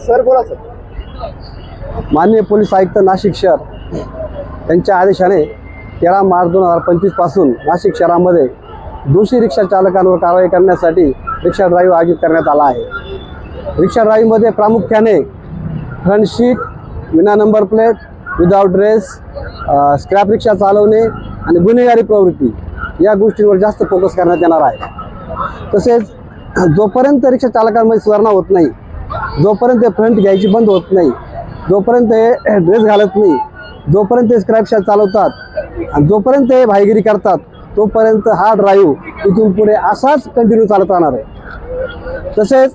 Sir बोला sir. माननीय police आयुक्त नाशिक शहर यांच्या आदेशाने 13 मार्च 2025 पासून नाशिक शहरामध्ये दोषी रिक्षा चालकांवर कारवाई करण्यासाठी रिक्षा ड्राईव्ह आयोजित करण्यात आला आहे. रिक्षा ड्राईव्हमध्ये प्रामुख्याने फ्रंट सीट, विना number plate, without dress, scrap रिक्षा चालवणे आणि गुन्हेगारी प्रवृत्ती या गोष्टींवर जास्त फोकस करण्यात येणार आहे. तसेच जोपर्यंत रिक्षा चालकांमध्ये सुधारणा होत नाही, जोपर्यंत फ्रंट घ्यायची बंद होत नाही, जोपर्यंत हे ड्रेस घालत नाही, जोपर्यंत ते स्क्रॅप रिक्षा चालवतात आणि जोपर्यंत हे भाईगिरी करतात, तोपर्यंत हा ड्राईव्ह इथून पुढे असाच कंटिन्यू चालत राहणार आहे. तसेच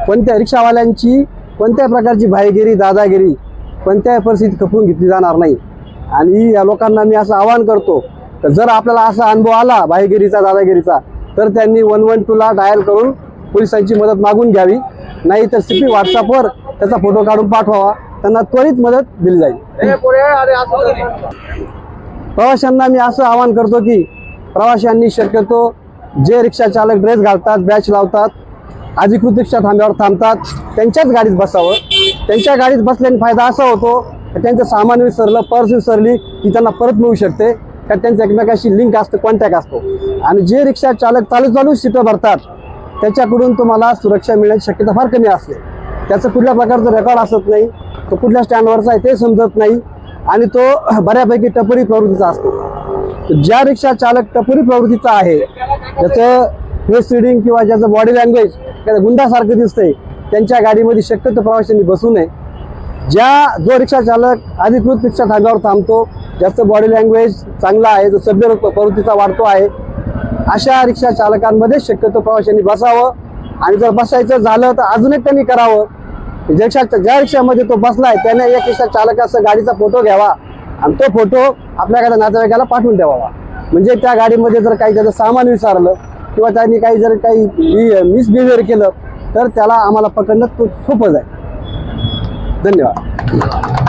कोणत्या रिक्षावाल्यांची कोणत्या प्रकारची भाईगिरी, दादागिरी कोणत्याही परिस्थितीत खपवून घेतली जाणार नाही. आणि या लोकांना मी असं आवाहन करतो तर जर आपल्याला असा अनुभव आला भाईगिरीचा, दादागिरीचा, तर त्यांनी 112ला डायल करून पोलिसांची मदत मागून घ्यावी. नाही तर CP व्हॉट्सअपवर त्याचा फोटो काढून पाठवावा, त्यांना त्वरित मदत दिली जाईल. प्रवाशांना मी असं आवाहन करतो की प्रवाशांनी शक्यतो जे रिक्षा चालक ड्रेस घालतात, बॅच लावतात, अधिकृत रिक्षा थांब्यावर थांबतात, त्यांच्याच गाडीत बसावं. त्यांच्या गाडीत बसल्याने फायदा असा होतो की त्यांचं सामान विसरलं, पर्स विसरली की त्यांना परत मिळू शकते, का त्यांच्या एकमेकाशी लिंक असतं, कॉन्टॅक्ट असतो. आणि जे रिक्षा चालक चालू सीटं भरतात त्याच्याकडून तुम्हाला सुरक्षा मिळण्याची शक्यता फार कमी असते. त्याचं कुठल्या प्रकारचं रेकॉर्ड असत नाही, तो कुठल्या स्टँडवरचा आहे ते समजत नाही आणि तो बऱ्यापैकी टपोरी प्रवृत्तीचा असतो. ज्या रिक्षा चालक टपोरी प्रवृत्तीचा आहे, ज्याचं फेस रिडिंग किंवा ज्याचं बॉडी लँग्वेज त्या गुंडासारखं दिसतंय, त्यांच्या गाडीमध्ये शक्यतो प्रवाशांनी बसू नये. जो रिक्षा चालक अधिकृत रिक्षा थांब्यावर थांबतो, ज्याचं बॉडी लँग्वेज चांगला आहे, जो सभ्य प्रवृत्तीचा वाढतो आहे, अशा रिक्षा चालकांमध्ये शक्यतो प्रवाशांनी बसावं. आणि जर बसायचं झालं तर अजून एक त्यांनी करावं, ज्या रिक्षामध्ये तो बसलाय त्याने एक रिक्षा चालकाचा गाडीचा फोटो घ्यावा आणि तो फोटो आपल्याकडे नातेवाईकाला पाठवून द्यावा. म्हणजे त्या गाडीमध्ये जर काही त्याचं सामान विसरलं किंवा त्यांनी काही मिसबिहेवियर केलं तर त्याला आम्हाला पकडणं खूप सोपं जाईल. धन्यवाद.